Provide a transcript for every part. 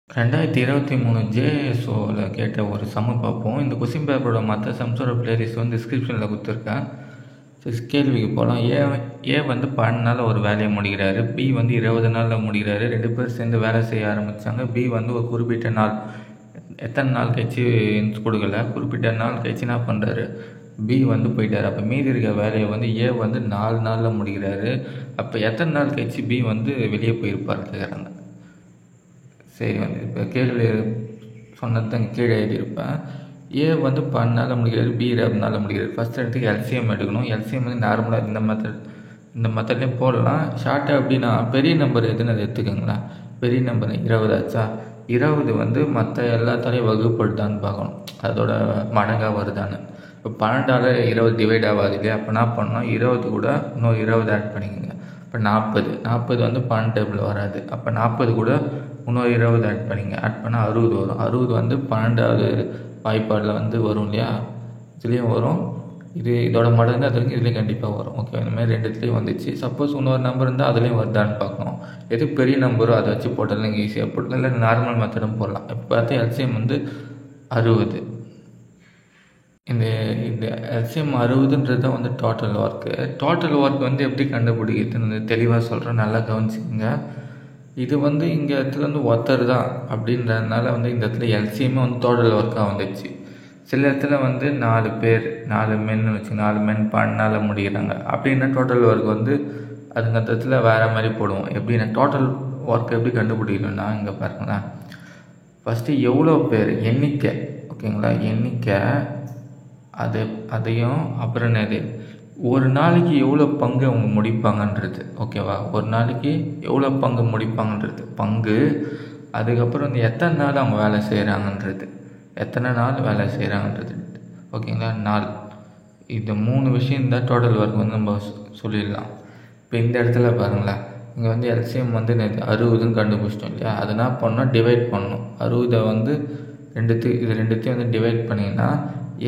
2023 ஜேஎஸ்ஓவில் கேட்ட ஒரு சம்மு பார்ப்போம். இந்த கொஸ்டின் பேப்பரோட மற்ற சம்ஸோட பிளேலிஸ்ட் வந்து டிஸ்கிரிப்ஷனில் கொடுத்துருக்கேன். சரி, கேள்விக்கு போகலாம். ஏ வந்து 12 நாளில் ஒரு வேலையை முடிக்கிறாரு. பி வந்து 20 நாளில் முடிக்கிறாரு. 2 பேர் சேர்ந்து வேலை செய்ய ஆரம்பித்தாங்க. பி வந்து ஒரு குறிப்பிட்ட நாள், எத்தனை நாள் கழிச்சு கொடுக்கல, குறிப்பிட்ட நாள் கழிச்சு என்ன பண்ணுறாரு, பி வந்து போயிட்டார். அப்போ மீதி இருக்க வேலையை வந்து ஏ வந்து 4 நாளில் முடிக்கிறாரு. அப்போ எத்தனை நாள் கழிச்சு பி வந்து வெளியே போயிருப்பார் கேட்குறாங்க. சரி, வந்து இப்போ கேள்வி சொன்னது கீழே எழுதியிருப்பேன். ஏ வந்து 12 நாளில் முடிக்கிறாரு, பி 20 நாளில் முடிக்கிறாரு. ஃபஸ்ட் இடத்துக்கு எல்சிஎம் எடுக்கணும். எல்சிஎம் வந்து நார்மலாக இந்த மெத்தட்லேயும் போடலாம். ஷார்ட்டாக எப்படின்னா, பெரிய நம்பர் எதுன்னு அதை எடுத்துக்கோங்களேன். பெரிய நம்பர் 20 ஆச்சா, 20 வந்து மற்ற எல்லாத்தாலையும் வகுப்படுதான்னு பார்க்கணும், அதோட மடங்காக வருதான்னு. இப்போ 12ஆல் 20 டிவைட் ஆகாது இல்லையா? அப்போ என்ன பண்ணணும், 20 கூட இன்னும் 20 ஆட் பண்ணிக்கோங்க. இப்போ 40 வந்து 12 டேபிள் வராது. அப்போ 40 கூட இன்னொரு 20 ஆட் பண்ணிங்க. ஆட் பண்ணால் 60 வரும். 60 வந்து 12வது வாய்ப்பாடில் வந்து வரும் இல்லையா? இதுலேயும் வரும். இதோட மடங்கு அது வரைக்கும் இதுலேயும் கண்டிப்பாக வரும். ஓகே, இந்த மாதிரி ரெண்டுத்துலேயும் வந்துச்சு. சப்போஸ் இன்னொரு நம்பர் இருந்தால் அதுலேயும் வருதான்னு பார்க்கணும். எது பெரிய நம்பரோ அதை வச்சு போட்டாலும் நீங்கள் ஈஸியாக போடலாம், இல்லை நார்மல் மெத்தடும் போடலாம். இப்போ பார்த்தா எல்சிஎம் வந்து 60. இந்த எல்சிஎம் 60ன்றது தான் வந்து டோட்டல் ஒர்க்கு. டோட்டல் ஒர்க் வந்து எப்படி கண்டுபிடிக்கிறதுன்னு தெளிவாக சொல்கிறேன், நல்லா கவனிச்சிக்கங்க. இது வந்து இங்கே இடத்துல வந்து ஒருத்தர் தான் அப்படின்றதுனால வந்து இந்த இடத்துல எல்சிஎம்மே வந்து டோட்டல் ஒர்க்காக வந்துச்சு. சில இடத்துல வந்து 4 பேர், 4 மென்னு வச்சு 4 மென் 12 நாளில் முடிக்கிறாங்க அப்படின்னா டோட்டல் ஒர்க் வந்து அதுங்க இடத்துல வேறு மாதிரி போடுவோம். எப்படின்னா டோட்டல் ஒர்க் எப்படி கண்டுபிடிக்கணும்னா, இங்கே பாருங்களேன், ஃபஸ்ட்டு எவ்வளோ பேர் எண்ணிக்கை, ஓகேங்களா, எண்ணிக்கை, அதையும் அப்புறம் என்னது, ஒரு நாளைக்கு எவ்வளோ பங்கு அவங்க முடிப்பாங்கன்றது, ஓகேவா, ஒரு நாளைக்கு எவ்வளோ பங்கு முடிப்பாங்கன்றது பங்கு. அதுக்கப்புறம் வந்து எத்தனை நாள் அவங்க வேலை செய்கிறாங்கன்றது, எத்தனை நாள் வேலை செய்கிறாங்கன்றது, ஓகேங்களா, நாள். இந்த 3 விஷயம் தான் டோட்டல் ஒர்க் வந்து நம்ம சொல்லிடலாம். இப்போ இந்த இடத்துல பாருங்களேன், இங்கே வந்து எல்சிஎம் வந்து 60ன்னு கண்டுபிடிச்சிட்டோம் இல்லையா? அது என்ன பண்ணணும், டிவைட் பண்ணணும். 60 வந்து ரெண்டுத்தையும் வந்து டிவைட் பண்ணிங்கன்னா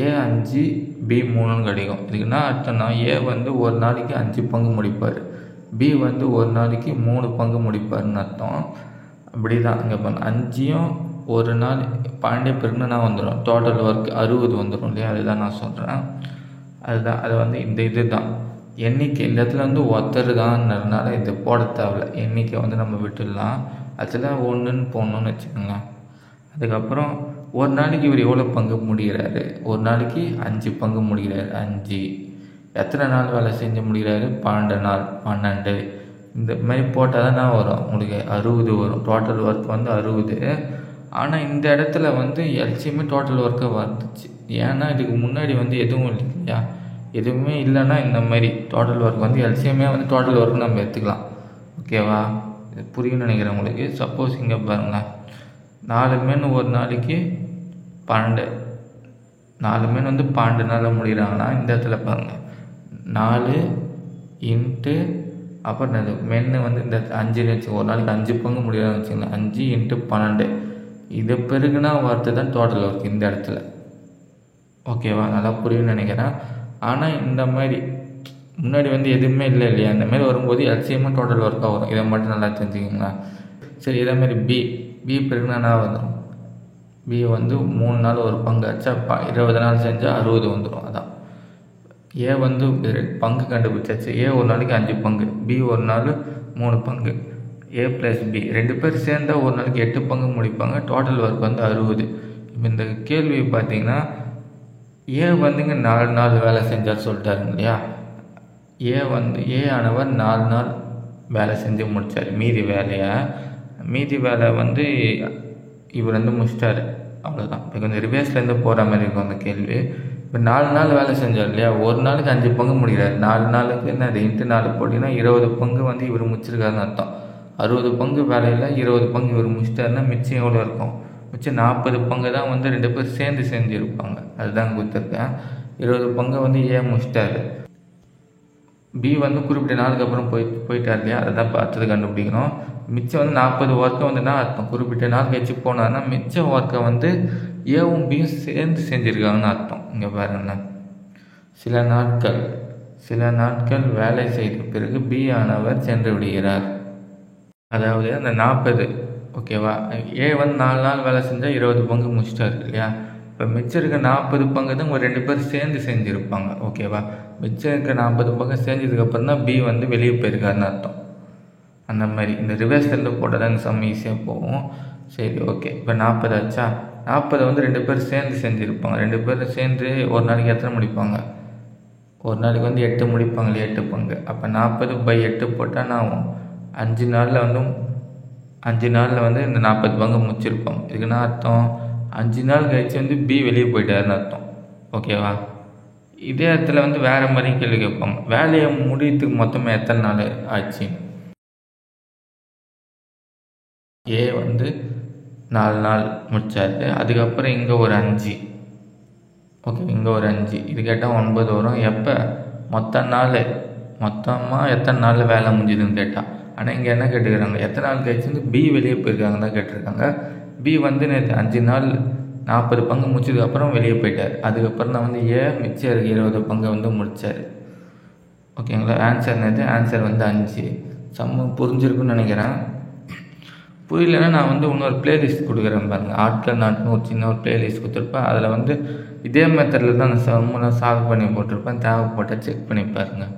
ஏ 5 பி 3ன்னு கிடைக்கும். இதுக்கு என்ன அர்த்தம்னா, ஏ வந்து ஒரு நாளைக்கு 5 பங்கு முடிப்பார், பி வந்து ஒரு நாளைக்கு 3 பங்கு முடிப்பார்னு அர்த்தம். அப்படி தான் இங்கே பண்ண 5யும் ஒரு நாள் 12 பேருக்குன்னா வந்துடும், டோட்டல் ஒர்க் 60 வந்துடும் இல்லையா? அதுதான் நான் சொல்கிறேன். அதுதான் அது வந்து இது தான் எண்ணிக்கை. இந்த இடத்துல வந்து ஒருத்தர் தான்ன்றதுனால இது போட தேவையில்ல, எண்ணிக்கை வந்து நம்ம விட்டுடலாம். அதில் 1ன்னு போடணுன்னு வச்சுக்கோங்களேன். அதுக்கப்புறம் ஒரு நாளைக்கு இவர் எவ்வளோ பங்கு முடிகிறாரு, ஒரு நாளைக்கு 5 பங்கு முடிகிறாரு. 5 எத்தனை நாள் வேலை செஞ்சு முடிகிறாரு, 12 நாள், 12. இந்த மாதிரி போட்டால் தான் என்ன வரும், உங்களுக்கு 60 வரும். டோட்டல் ஒர்க் வந்து 60. ஆனால் இந்த இடத்துல வந்து எல்சிஎம்மே டோட்டல் ஒர்க்காக வந்துச்சு. ஏன்னா இதுக்கு முன்னாடி வந்து எதுவும் இல்லை இல்லையா? எதுவுமே இல்லைன்னா இந்த மாதிரி டோட்டல் ஒர்க் வந்து எல்சிஎம்மே வந்து டோட்டல் ஒர்க் நம்ம எடுத்துக்கலாம். ஓகேவா, இது புரியும்னு நினைக்கிறேன் உங்களுக்கு. சப்போஸ் இங்கே பாருங்களேன், 4 மென் ஒரு நாளைக்கு 12, 4 மென் வந்து 12 நாளில் முடிகிறாங்கன்னா இந்த இடத்துல பாருங்கள், 4 இன்ட்டு அப்புறம் என்னது மென்னு வந்து இந்த 5ன்னு வச்சு ஒரு நாளைக்கு 5 பங்கு முடிகிறான்னு வச்சுக்கலாம். 5 இன்ட்டு 12 இது பெருகுனா வார்த்தை தான் டோட்டல் ஒர்க் இந்த இடத்துல. ஓகேவா, நல்லா புரியும்னு நினைக்கிறேன். ஆனால் இந்த மாதிரி முன்னாடி வந்து எதுவுமே இல்லை இல்லையா? இந்த மாதிரி வரும்போது எல்சிஎம்மும் டோட்டல் ஒர்க்காக வரும். இதை மட்டும் நல்லா தெரிஞ்சுக்கிங்களா? சரி, இதே மாதிரி பி பெருகுனா வந்துடும். பி வந்து 3 நாள் ஒரு பங்கு அடிச்சா 20 நாள் செஞ்சால் 60 வந்துடும். அதான் ஏ வந்து பங்கு கண்டுபிடிச்சாச்சு. ஏ ஒரு நாளைக்கு 5 பங்கு, பி ஒரு நாள் 3 பங்கு. ஏ ப்ளஸ் பி 2 பேர் சேர்ந்தால் ஒரு நாளைக்கு 8 பங்கு முடிப்பாங்க. டோட்டல் ஒர்க் வந்து 60. இப்போ இந்த கேள்வி பார்த்தீங்கன்னா, ஏ வந்துங்க 4 நாள் வேலை செஞ்சால் சொல்லிட்டாருங்க இல்லையா? ஏ ஆனவர் 4 நாள் வேலை செஞ்சு முடித்தார். மீதி வேலை வந்து இவர் வந்து முடிச்சிட்டாரு, அவ்வளோதான். இப்போ கொஞ்சம் ரிவேர்ஸ்லேருந்து போகிற மாதிரி இருக்கும் அந்த கேள்வி. இப்போ 4 நாள் வேலை செஞ்சார் இல்லையா? ஒரு நாளைக்கு 5 பங்கு முடிக்கிறார். 4 நாளுக்கு என்ன, அது இன்ட்டு 4 போட்டிங்கன்னா 20 பங்கு வந்து இவர் முடிச்சிருக்காருன்னு அர்த்தம். 60 பங்கு வேலையில் 20 பங்கு இவர் முடிச்சிட்டாருன்னா மிச்சம் எவ்வளோ இருக்கும், மிச்சம் 40 பங்கு தான் வந்து 2 பேர் சேர்ந்து செஞ்சுருப்பாங்க. அதுதான் கொடுத்துருக்கேன். 20 பங்கு வந்து ஏ முடிச்சிட்டாரு. பி வந்து குறிப்பிட்ட நாளுக்கு அப்புறம் போயிட்டார் இல்லையா? அதை தான் பார்த்தது கண்டுபிடிக்கணும். மிச்சம் வந்து 40 ஒர்க்கை வந்து என்ன அர்த்தம், குறிப்பிட்ட நாள் கழிச்சு போனார்னா மிச்ச ஒர்க்கை வந்து ஏவும் பியும் சேர்ந்து செஞ்சுருக்காங்கன்னு அர்த்தம். இங்கே பாருங்கண்ணா, சில நாட்கள் வேலை செய்த பிறகு பி ஆனவர் சென்று விடுகிறார். அதாவது அந்த 40 ஓகேவா. ஏ வந்து 4 நாள் வேலை செஞ்சால் 20 பங்கு முடிச்சிட்டாரு இல்லையா. இப்போ மிச்சம் இருக்க 40 பங்கு தான் ஒரு 2 பேர் சேர்ந்து செஞ்சுருப்பாங்க. ஓகேவா. மிச்சம் இருக்க 40 பங்கு செஞ்சதுக்கப்புறம் தான் பி வந்து வெளியே போயிருக்காருன்னு அர்த்தம். அந்த மாதிரி இந்த ரிவர்ஸில் போட்டால் தான் இந்த சம் ஈஸியாக போகும். சரி ஓகே. இப்போ 40 ஆச்சா. 40 வந்து 2 பேர் சேர்ந்து செஞ்சுருப்பாங்க. 2 பேர் சேர்ந்து ஒரு நாளைக்கு எத்தனை முடிப்பாங்க? ஒரு நாளைக்கு வந்து 8 முடிப்பாங்க இல்லையா, 8 பங்கு. அப்போ 40/8 போட்டால் நான் 5 நாளில் வந்து இந்த 40 பங்கு முடிச்சிருப்பாங்க. இதுக்குன்னா அர்த்தம் 5 நாள் கழிச்சு வந்து பி வெளியே போயிட்டாருன்னு அர்த்தம். ஓகேவா. இதே இடத்துல வந்து வேறு மாதிரி கேள்வி கேட்பாங்க. வேலையை முடியறதுக்கு மொத்தமாக எத்தனை நாள் ஆச்சு? ஏ வந்து 4 நாள் முடித்தாரு. அதுக்கப்புறம் இங்கே ஒரு 5. ஓகே, இங்கே ஒரு 5. இது கேட்டால் 9 வரும். எப்போ? மொத்தமாக எத்தனை நாளில் வேலை முடிஞ்சுதுன்னு கேட்டால். ஆனால் இங்கே என்ன கேட்டுக்கிறாங்க, எத்தனை நாள் கழிச்சு வந்து பி வெளியே போயிருக்காங்கன்னு தான் கேட்டிருக்காங்க. பி வந்து நேற்று 5 நாள் 40 பங்கு முடிச்சதுக்கப்புறம் வெளியே போயிட்டார். அதுக்கப்புறம் தான் வந்து ஏ மிச்சம் இருக்க 20 பங்கு வந்து முடித்தார். ஓகேங்களா. ஆன்சர் வந்து 5. சம்மு புரிஞ்சிருக்குன்னு நினைக்கிறேன். புரியலன்னா நான் வந்து இன்னொரு ப்ளேலிஸ்ட் கொடுக்குறேன் பாருங்கள். ஆட்கள் நாட்டுன்னு ஒரு சின்ன ஒரு ப்ளேலிஸ்ட் கொடுத்துருப்பேன். அதில் வந்து இதே மெத்தடில் தான் அந்த சம்மெல்லாம் சால்வ் பண்ணி போட்டிருப்பேன். தேவைப்பட்டால் செக் பண்ணி பாருங்கள்.